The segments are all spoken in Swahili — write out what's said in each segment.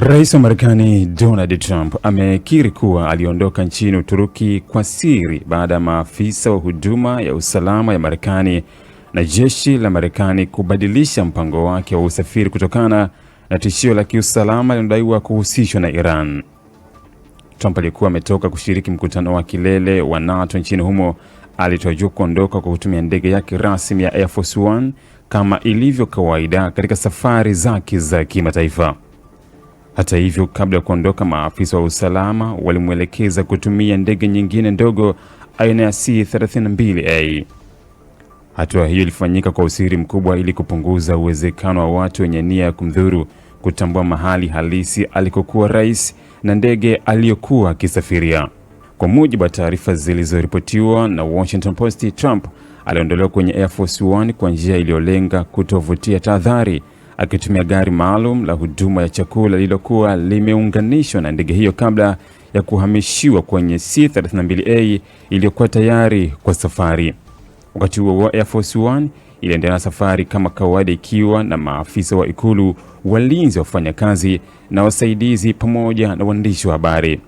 Rais wa Marekani Donald Trump amekiri kuwa aliondoka nchini Uturuki kwa siri baada ya maafisa wa huduma ya usalama ya Marekani na jeshi la Marekani kubadilisha mpango wake wa usafiri kutokana na tishio la kiusalama linalodaiwa kuhusishwa na Iran. Trump alikuwa ametoka kushiriki mkutano wa kilele wa NATO nchini humo. Alitarajiwa kuondoka kwa kutumia ndege yake rasmi ya Air Force One kama ilivyo kawaida katika safari zake za kimataifa. Hata hivyo, kabla ya kuondoka, maafisa wa usalama walimwelekeza kutumia ndege nyingine ndogo aina ya C-32A. Hatua hiyo ilifanyika kwa usiri mkubwa ili kupunguza uwezekano wa watu wenye nia ya kumdhuru kutambua mahali halisi alikokuwa rais na ndege aliyokuwa akisafiria. Kwa mujibu wa taarifa zilizoripotiwa na Washington Post, Trump aliondolewa kwenye Air Force One kwa njia iliyolenga kutovutia tahadhari, akitumia gari maalum la huduma ya chakula lililokuwa limeunganishwa na ndege hiyo kabla ya kuhamishiwa kwenye C-32A iliyokuwa tayari kwa safari. Wakati huo Air Force One iliendelea safari kama kawaida ikiwa na maafisa wa ikulu, walinzi, wafanyakazi na wasaidizi pamoja na waandishi wa habari.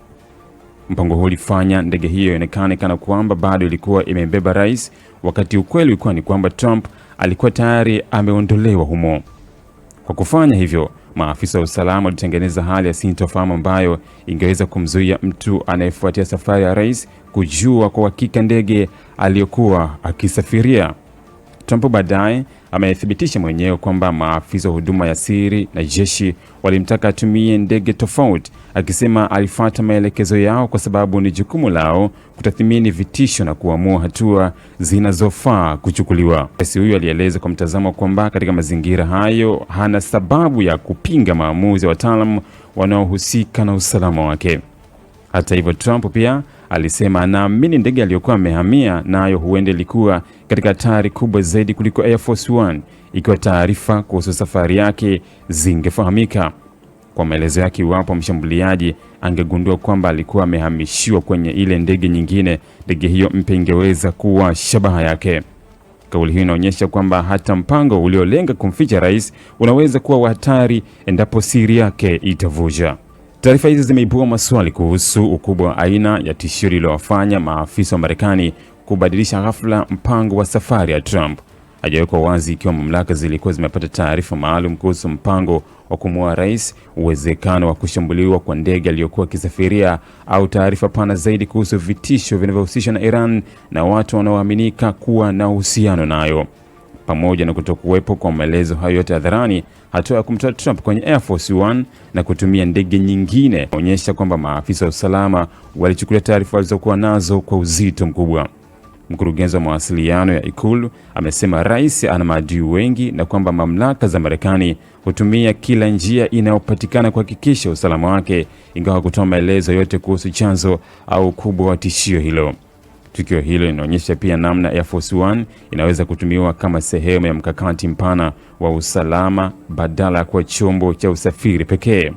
Mpango huu ulifanya ndege hiyo ionekane kana kwamba bado ilikuwa imebeba rais, wakati ukweli ulikuwa ni kwamba Trump alikuwa tayari ameondolewa humo. Kwa kufanya hivyo, maafisa wa usalama walitengeneza hali ya sintofahamu ambayo ingeweza kumzuia mtu anayefuatia safari ya rais kujua kwa hakika ndege aliyokuwa akisafiria. Trump baadaye amethibitisha mwenyewe kwamba maafisa wa huduma ya siri na jeshi walimtaka atumie ndege tofauti, akisema alifuata maelekezo yao kwa sababu ni jukumu lao kutathmini vitisho na kuamua hatua zinazofaa kuchukuliwa. Rais huyu alieleza kwa mtazamo kwamba katika mazingira hayo hana sababu ya kupinga maamuzi ya wataalamu wanaohusika na usalama wake. Hata hivyo, Trump pia alisema anaamini ndege aliyokuwa amehamia nayo huenda ilikuwa katika hatari kubwa zaidi kuliko Air Force One ikiwa taarifa kuhusu safari yake zingefahamika. Kwa maelezo yake, iwapo mshambuliaji angegundua kwamba alikuwa amehamishiwa kwenye ile ndege nyingine, ndege hiyo mpya ingeweza kuwa shabaha yake. Kauli hii inaonyesha kwamba hata mpango uliolenga kumficha rais unaweza kuwa wa hatari endapo siri yake itavuja. Taarifa hizi zimeibua maswali kuhusu ukubwa wa aina ya tishio lililowafanya maafisa wa Marekani kubadilisha ghafla mpango wa safari ya Trump. Hajawekwa wazi ikiwa mamlaka zilikuwa zimepata taarifa maalum kuhusu mpango wa kumuua rais, uwezekano wa kushambuliwa kwa ndege aliyokuwa akisafiria, au taarifa pana zaidi kuhusu vitisho vinavyohusishwa na Iran na watu wanaoaminika kuwa na uhusiano nayo. Pamoja na kutokuwepo kwa maelezo hayo yote hadharani, hatua ya kumtoa Trump kwenye Air Force One na kutumia ndege nyingine inaonyesha kwamba maafisa wa usalama walichukulia taarifa walizokuwa nazo kwa uzito mkubwa. Mkurugenzi wa mawasiliano ya ikulu amesema rais ana maadui wengi na kwamba mamlaka za Marekani hutumia kila njia inayopatikana kuhakikisha usalama wake, ingawa kutoa maelezo yote kuhusu chanzo au ukubwa wa tishio hilo. Tukio hilo linaonyesha pia namna Air Force One inaweza kutumiwa kama sehemu ya mkakati mpana wa usalama badala ya kuwa chombo cha usafiri pekee,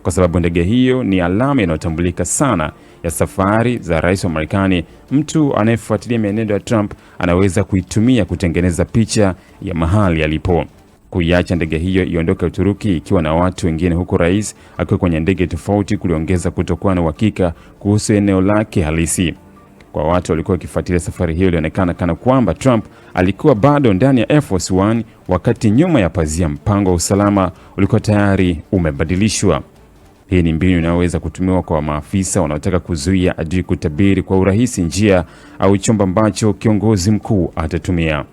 kwa sababu ndege hiyo ni alama inayotambulika sana ya safari za rais wa Marekani. Mtu anayefuatilia mienendo ya Trump anaweza kuitumia kutengeneza picha ya mahali alipo. Kuiacha ndege hiyo iondoke Uturuki ikiwa na watu wengine, huko rais akiwa kwenye ndege tofauti, kuliongeza kutokuwa na uhakika kuhusu eneo lake halisi. Kwa watu walikuwa wakifuatilia safari hiyo, ilionekana kana kwamba Trump alikuwa bado ndani ya Air Force One, wakati nyuma ya pazia mpango wa usalama ulikuwa tayari umebadilishwa. Hii ni mbinu inayoweza kutumiwa kwa maafisa wanaotaka kuzuia adui kutabiri kwa urahisi njia au chombo ambacho kiongozi mkuu atatumia.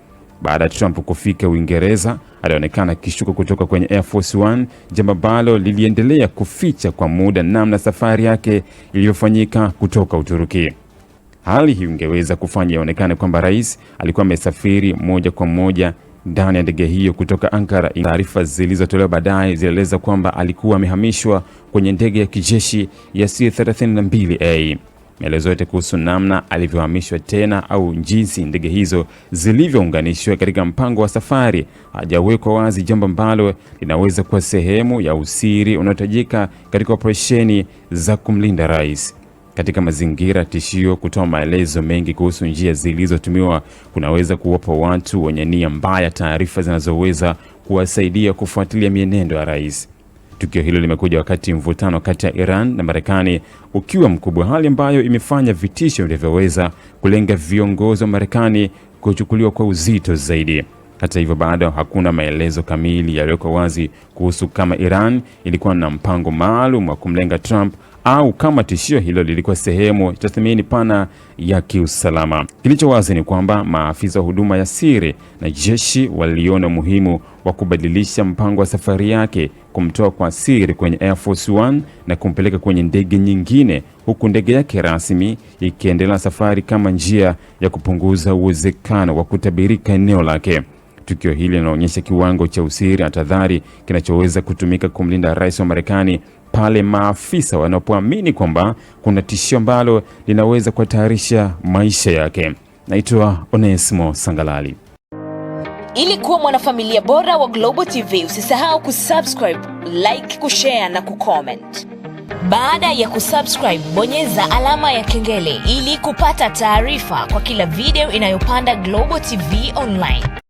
Baada ya Trump kufika Uingereza, alionekana akishuka kutoka kwenye Air Force One, jambo ambalo liliendelea kuficha kwa muda namna safari yake iliyofanyika kutoka Uturuki. Hali hii ingeweza kufanya ionekane kwamba rais alikuwa amesafiri moja kwa moja ndani ya ndege hiyo kutoka Ankara. Taarifa zilizotolewa baadaye zilieleza kwamba alikuwa amehamishwa kwenye ndege ya kijeshi ya C-32A. Maelezo yote kuhusu namna alivyohamishwa tena au jinsi ndege hizo zilivyounganishwa katika mpango wa safari hajawekwa wazi, jambo ambalo linaweza kuwa sehemu ya usiri unaotajika katika operesheni za kumlinda rais. Katika mazingira tishio, kutoa maelezo mengi kuhusu njia zilizotumiwa kunaweza kuwapa watu wenye nia mbaya taarifa zinazoweza kuwasaidia kufuatilia mienendo ya rais. Tukio hilo limekuja wakati mvutano kati ya Iran na Marekani ukiwa mkubwa, hali ambayo imefanya vitisho vinavyoweza kulenga viongozi wa Marekani kuchukuliwa kwa uzito zaidi. Hata hivyo, bado hakuna maelezo kamili yaliyoko wazi kuhusu kama Iran ilikuwa na mpango maalum wa kumlenga Trump au kama tishio hilo lilikuwa sehemu ya tathmini pana ya kiusalama. Kilicho wazi ni kwamba maafisa wa huduma ya siri na jeshi waliona muhimu wa kubadilisha mpango wa safari yake, kumtoa kwa siri kwenye Air Force One na kumpeleka kwenye ndege nyingine, huku ndege yake rasmi ikiendelea safari kama njia ya kupunguza uwezekano wa kutabirika eneo lake. Tukio hili linaonyesha kiwango cha usiri na tahadhari kinachoweza kutumika kumlinda rais wa Marekani pale maafisa wanapoamini kwamba kuna tishio ambalo linaweza kuhatarisha maisha yake. Naitwa Onesmo Sangalali. Ili kuwa mwanafamilia bora wa Global TV, usisahau kusubscribe, like, kushare na kucomment. Baada ya kusubscribe, bonyeza alama ya kengele ili kupata taarifa kwa kila video inayopanda Global TV Online.